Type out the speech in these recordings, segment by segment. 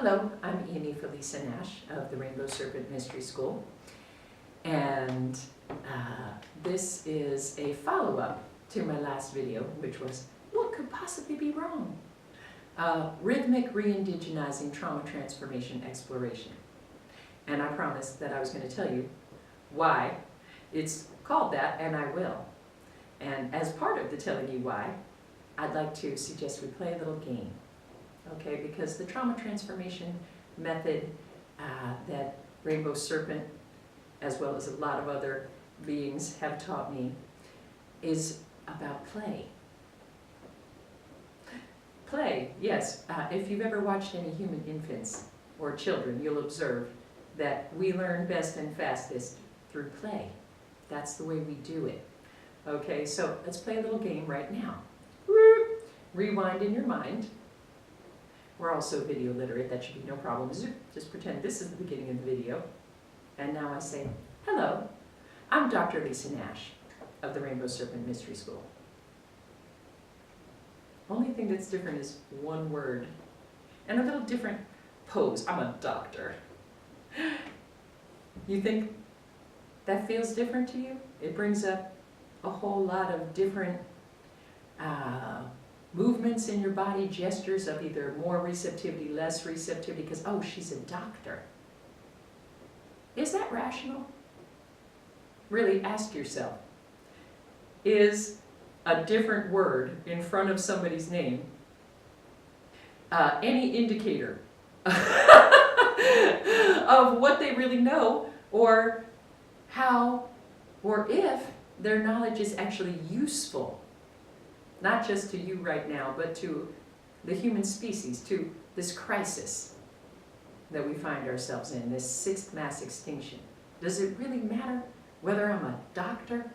Hello, I'm Lisa Nash of the Rainbow Serpent Mystery School, and this is a follow-up to my last video, which was, what could possibly be wrong? Rhythmic Re-indigenizing Trauma Transformation Exploration. And I promised that I was going to tell you why it's called that, and I will. And as part of the telling you why, I'd like to suggest we play a little game. Okay, because the trauma transformation method that Rainbow Serpent, as well as a lot of other beings, have taught me is about play. Play, yes. If you've ever watched any human infants or children, you'll observe that we learn best and fastest through play. That's the way we do it. Okay, so let's play a little game right now. Rewind in your mind. We're also video literate, that should be no problem. Just pretend this is the beginning of the video. And now I say, hello, I'm Dr. Lisa Nash of the Rainbow Serpent Mystery School. Only thing that's different is one word and a little different pose. I'm a doctor. You think that feels different to you? It brings up a whole lot of different movements in your body, gestures of either more receptivity, less receptivity, because, oh, she's a doctor. Is that rational? Really ask yourself, is a different word in front of somebody's name any indicator of what they really know, or how, or if their knowledge is actually useful? Not just to you right now, but to the human species, to this crisis that we find ourselves in, this sixth mass extinction. Does it really matter whether I'm a doctor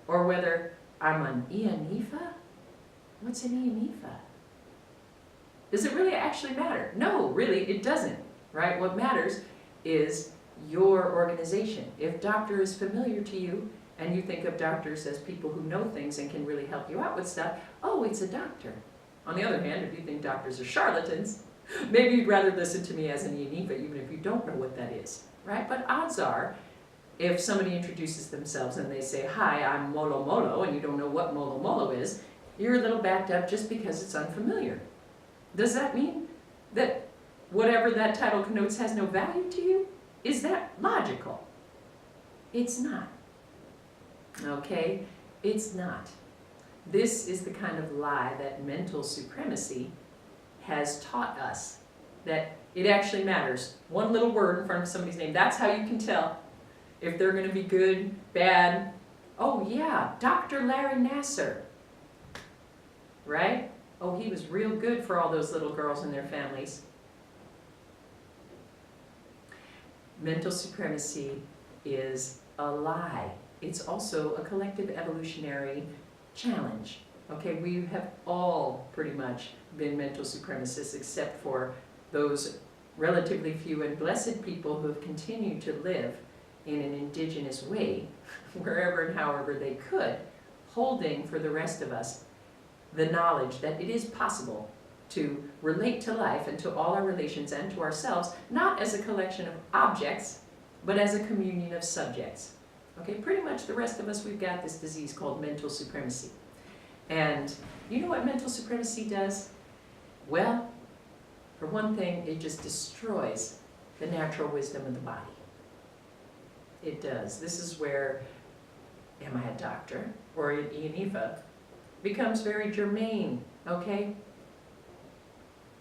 or whether I'm an Ianifa? What's an Ianifa? Does it really actually matter? No, really, it doesn't, right? What matters is your organization. If doctor is familiar to you, and you think of doctors as people who know things and can really help you out with stuff, oh, it's a doctor. On the other hand, if you think doctors are charlatans, maybe you'd rather listen to me as an Ianifa, even if you don't know what that is, right? But odds are, if somebody introduces themselves and they say, hi, I'm Molo Molo, and you don't know what Molo Molo is, you're a little backed up just because it's unfamiliar. Does that mean that whatever that title connotes has no value to you? Is that logical? It's not. Okay? It's not. This is the kind of lie that mental supremacy has taught us, that it actually matters. One little word in front of somebody's name, that's how you can tell if they're going to be good, bad. Oh yeah, Dr. Larry Nasser, right? Oh, he was real good for all those little girls and their families. Mental supremacy is a lie. It's also a collective evolutionary challenge. Okay, we have all pretty much been mental supremacists, except for those relatively few and blessed people who have continued to live in an indigenous way, wherever and however they could, holding for the rest of us the knowledge that it is possible to relate to life and to all our relations and to ourselves, not as a collection of objects, but as a communion of subjects. Okay, pretty much the rest of us, we've got this disease called mental supremacy. And you know what mental supremacy does? Well, for one thing, it just destroys the natural wisdom of the body. It does. This is where, am I a doctor or an Ianifa, becomes very germane, okay?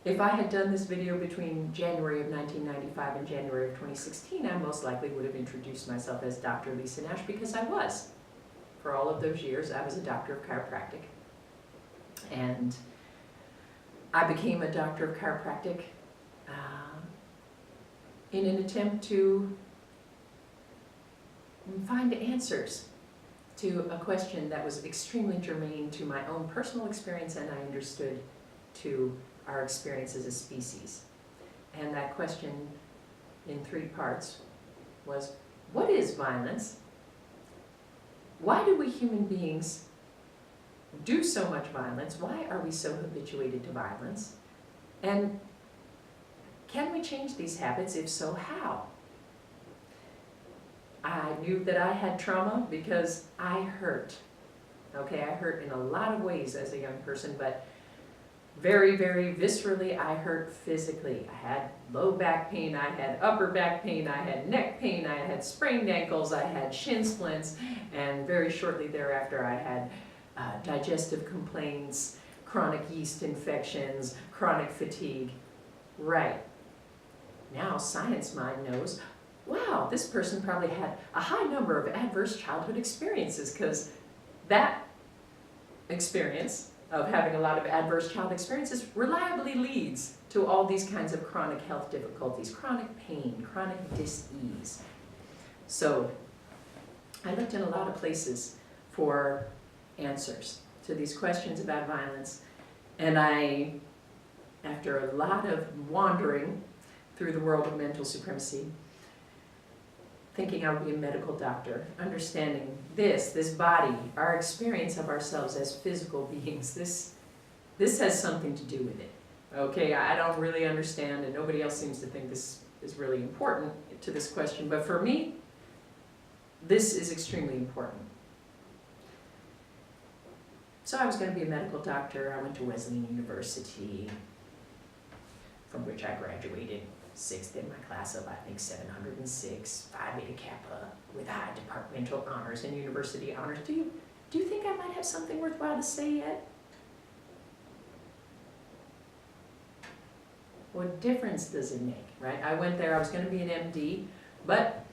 If I had done this video between January of 1995 and January of 2016, I most likely would have introduced myself as Dr. Lisa Nash, because I was. For all of those years, I was a doctor of chiropractic. And I became a doctor of chiropractic in an attempt to find answers to a question that was extremely germane to my own personal experience, and I understood to our experience as a species. And that question in 3 parts was, what is violence? Why do we human beings do so much violence? Why are we so habituated to violence? And can we change these habits? If so, how? I knew that I had trauma because I hurt. Okay, I hurt in a lot of ways as a young person, but very, very viscerally, I hurt physically. I had low back pain, I had upper back pain, I had neck pain, I had sprained ankles, I had shin splints, and very shortly thereafter I had digestive complaints, chronic yeast infections, chronic fatigue. Right. Now science mind knows, wow, this person probably had a high number of adverse childhood experiences, because that experience of having a lot of adverse child experiences reliably leads to all these kinds of chronic health difficulties, chronic pain, chronic dis-ease. So I looked in a lot of places for answers to these questions about violence, and I, after a lot of wandering through the world of mental supremacy, thinking I would be a medical doctor, understanding this body, our experience of ourselves as physical beings, this has something to do with it. Okay, I don't really understand, and nobody else seems to think this is really important to this question, but for me, this is extremely important. So I was going to be a medical doctor. I went to Wesleyan University, from which I graduated 6th in my class of, I think, 706, Phi Beta Kappa, with high departmental honors and university honors. Do you think I might have something worthwhile to say yet? What difference does it make, right? I went there, I was going to be an MD, but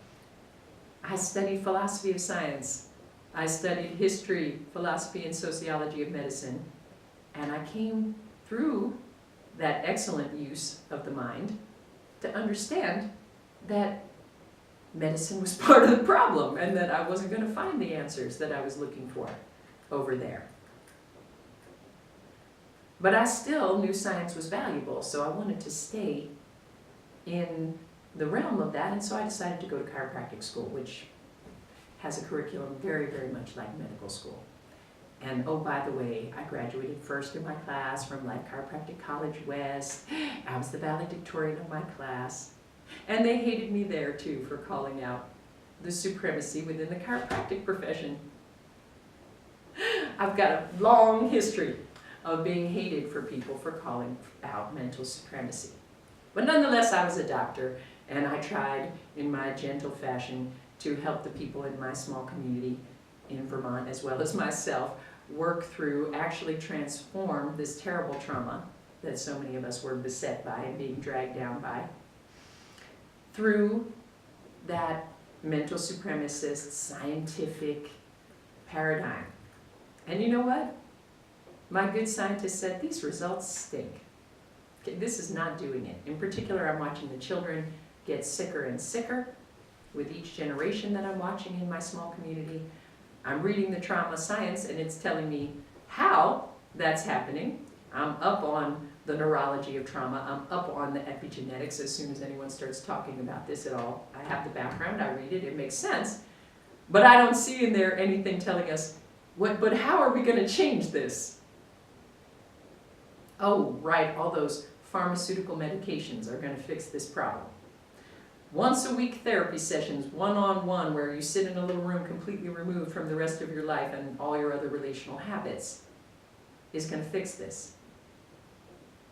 I studied philosophy of science. I studied history, philosophy, and sociology of medicine, and I came through that excellent use of the mind to understand that medicine was part of the problem and that I wasn't going to find the answers that I was looking for over there. But I still knew science was valuable, so I wanted to stay in the realm of that, and so I decided to go to chiropractic school, which has a curriculum very, very much like medical school. And oh, by the way, I graduated first in my class from Life Chiropractic College West. I was the valedictorian of my class. And they hated me there too for calling out the supremacy within the chiropractic profession. I've got a long history of being hated for people for calling out mental supremacy. But nonetheless, I was a doctor, and I tried in my gentle fashion to help the people in my small community in Vermont, as well as myself, work through, actually transform this terrible trauma that so many of us were beset by and being dragged down by, through that mental supremacist scientific paradigm. And you know what? My good scientist said, these results stink. Okay, this is not doing it. In particular, I'm watching the children get sicker and sicker with each generation that I'm watching in my small community. I'm reading the trauma science, and it's telling me how that's happening. I'm up on the neurology of trauma. I'm up on the epigenetics as soon as anyone starts talking about this at all. I have the background, I read it, it makes sense. But I don't see in there anything telling us, but how are we going to change this? Oh, right, all those pharmaceutical medications are going to fix this problem. Once a week therapy sessions, one-on-one, where you sit in a little room completely removed from the rest of your life and all your other relational habits, is going to fix this.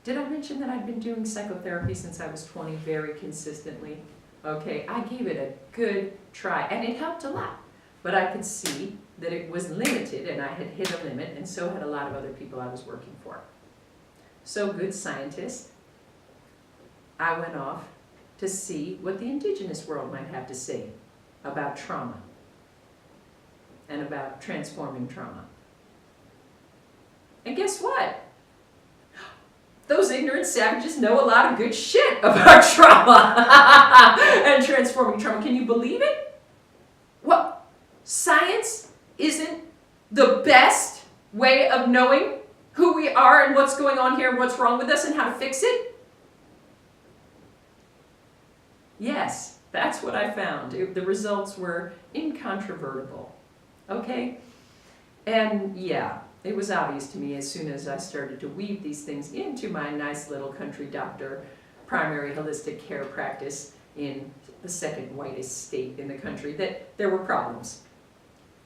Did I mention that I'd been doing psychotherapy since I was 20 very consistently? Okay, I gave it a good try, and it helped a lot. But I could see that it was limited, and I had hit a limit, and so had a lot of other people I was working for. So, good scientist, I went off to see what the indigenous world might have to say about trauma and about transforming trauma. And guess what? Those ignorant savages know a lot of good shit about trauma and transforming trauma. Can you believe it? Well, science isn't the best way of knowing who we are and what's going on here and what's wrong with us and how to fix it? Yes, that's what I found. The results were incontrovertible. Okay? And yeah, it was obvious to me as soon as I started to weave these things into my nice little country doctor primary holistic care practice in the second whitest state in the country, that there were problems.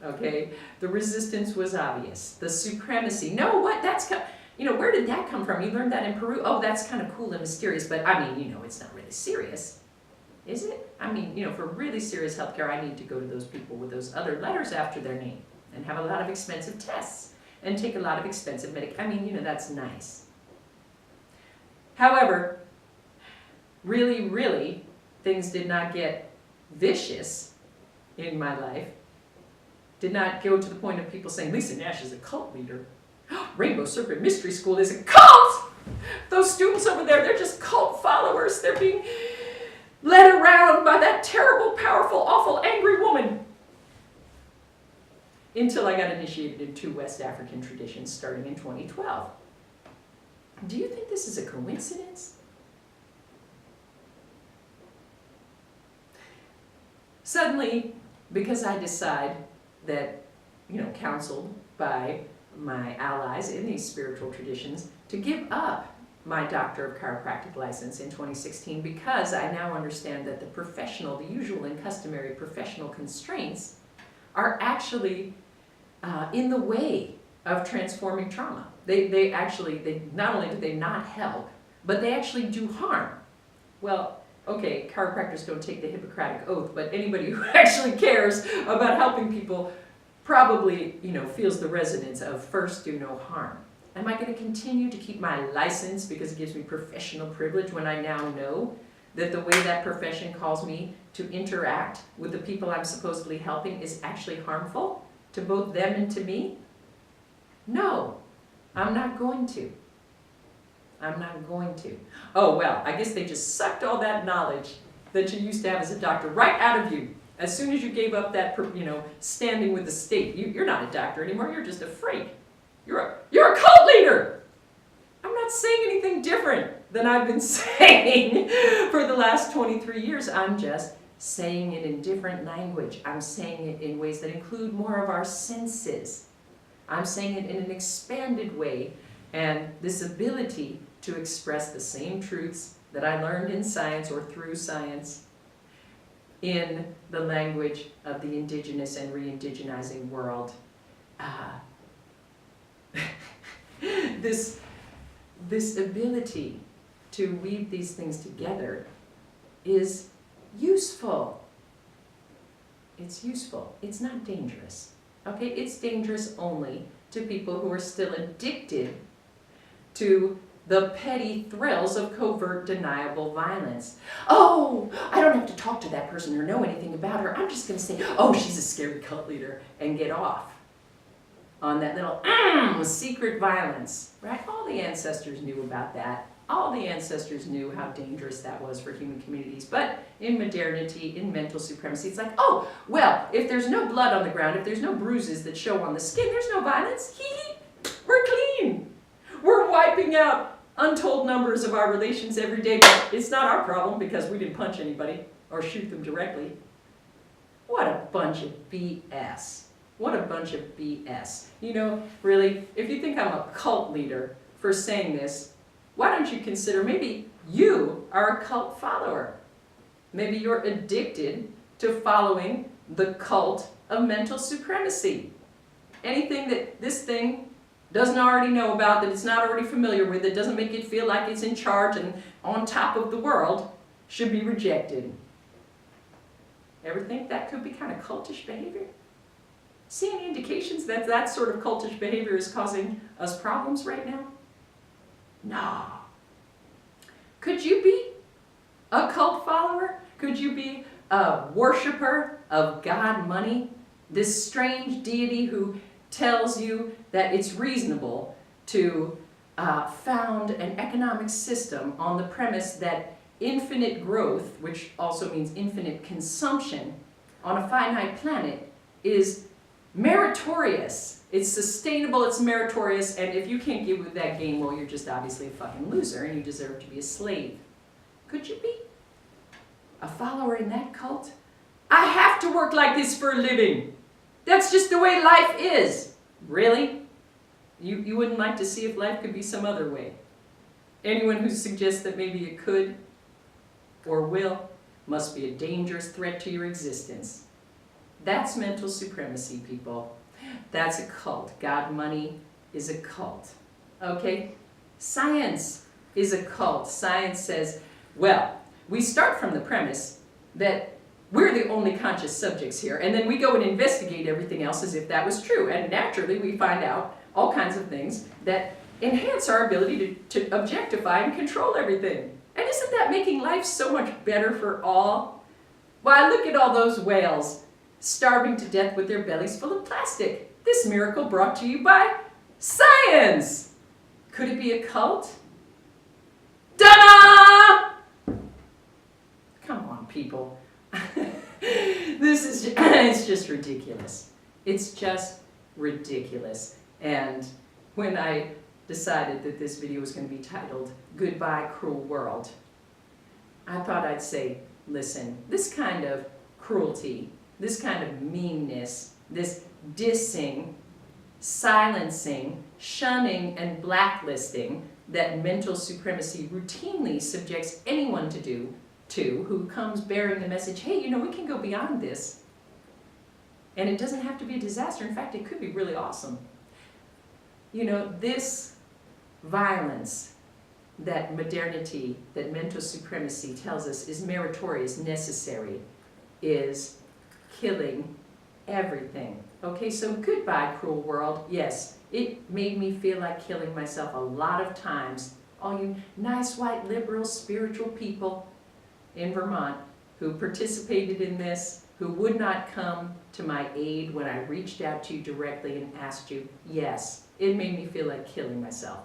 Okay, the resistance was obvious. The supremacy, no, what, that's, where did that come from? You learned that in Peru? Oh, that's kind of cool and mysterious, but I mean, it's not really serious, is it? I mean, for really serious healthcare, I need to go to those people with those other letters after their name and have a lot of expensive tests and take a lot of expensive that's nice. However, really, really, things did not get vicious in my life. Did not go to the point of people saying, Lisa Nash is a cult leader. Rainbow Serpent Mystery School is a cult! Those students over there, they're just cult followers. They're being led around by that terrible, powerful, awful, angry woman. Until I got initiated in 2 West African traditions starting in 2012. Do you think this is a coincidence? Suddenly, because I decide that, counseled by my allies in these spiritual traditions, to give up my Doctor of Chiropractic license in 2016 because I now understand that the usual and customary professional constraints are actually in the way of transforming trauma. They not only do they not help, but they actually do harm. Well, okay, chiropractors don't take the Hippocratic Oath, but anybody who actually cares about helping people probably, feels the resonance of first do no harm. Am I going to continue to keep my license because it gives me professional privilege when I now know that the way that profession calls me to interact with the people I'm supposedly helping is actually harmful to both them and to me? No, I'm not going to. I'm not going to. Oh, well, I guess they just sucked all that knowledge that you used to have as a doctor right out of you. As soon as you gave up that, standing with the state, you're not a doctor anymore, you're just a freak. You're a cult leader! I'm not saying anything different than I've been saying for the last 23 years. I'm just saying it in different language. I'm saying it in ways that include more of our senses. I'm saying it in an expanded way, and this ability to express the same truths that I learned in science or through science in the language of the indigenous and re-indigenizing world. This ability to weave these things together is useful. It's useful. It's not dangerous. Okay? It's dangerous only to people who are still addicted to the petty thrills of covert, deniable violence. Oh, I don't have to talk to that person or know anything about her. I'm just going to say, oh, she's a scary cult leader, and get off on that little secret violence, right? All the ancestors knew about that. All the ancestors knew how dangerous that was for human communities. But in modernity, in mental supremacy, it's like, oh, well, if there's no blood on the ground, if there's no bruises that show on the skin, there's no violence. We're clean. We're wiping out untold numbers of our relations every day, but it's not our problem because we didn't punch anybody or shoot them directly. What a bunch of BS. What a bunch of BS. Really, if you think I'm a cult leader for saying this, why don't you consider maybe you are a cult follower? Maybe you're addicted to following the cult of mental supremacy. Anything that this thing doesn't already know about, that it's not already familiar with, that doesn't make it feel like it's in charge and on top of the world, should be rejected. Ever think that could be kind of cultish behavior? See any indications that that sort of cultish behavior is causing us problems right now? No. Could you be a cult follower? Could you be a worshiper of God money? This strange deity who tells you that it's reasonable to found an economic system on the premise that infinite growth, which also means infinite consumption on a finite planet, is meritorious. It's sustainable, it's meritorious, and if you can't get with that game, well, you're just obviously a fucking loser and you deserve to be a slave. Could you be a follower in that cult? I have to work like this for a living. That's just the way life is. Really? You wouldn't like to see if life could be some other way? Anyone who suggests that maybe it could or will must be a dangerous threat to your existence. That's mental supremacy, people. That's a cult. God money is a cult. Okay? Science is a cult. Science says, well, we start from the premise that we're the only conscious subjects here, and then we go and investigate everything else as if that was true. And naturally, we find out all kinds of things that enhance our ability to objectify and control everything. And isn't that making life so much better for all? Why, look at all those whales starving to death with their bellies full of plastic. This miracle brought to you by science. Could it be a cult? Ta-da! Come on, people. It's just ridiculous. It's just ridiculous. And when I decided that this video was going to be titled, Goodbye Cruel World, I thought I'd say, listen, this kind of cruelty, this kind of meanness, this dissing, silencing, shunning, and blacklisting that mental supremacy routinely subjects anyone to who comes bearing the message, hey, you know, we can go beyond this. And it doesn't have to be a disaster. In fact, it could be really awesome. You know, this violence that modernity, that mental supremacy tells us is meritorious, necessary, is killing everything. Okay, so goodbye, cruel world. Yes, it made me feel like killing myself a lot of times. All you nice, white, liberal, spiritual people in Vermont who participated in this, who would not come to my aid when I reached out to you directly and asked you, yes, it made me feel like killing myself.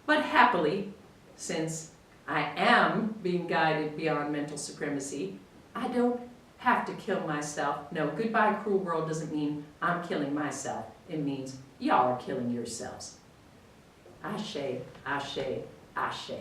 But happily, since I am being guided beyond mental supremacy, I don't have to kill myself. No, goodbye cruel world doesn't mean I'm killing myself. It means y'all are killing yourselves. Ashe, ashe, ashe.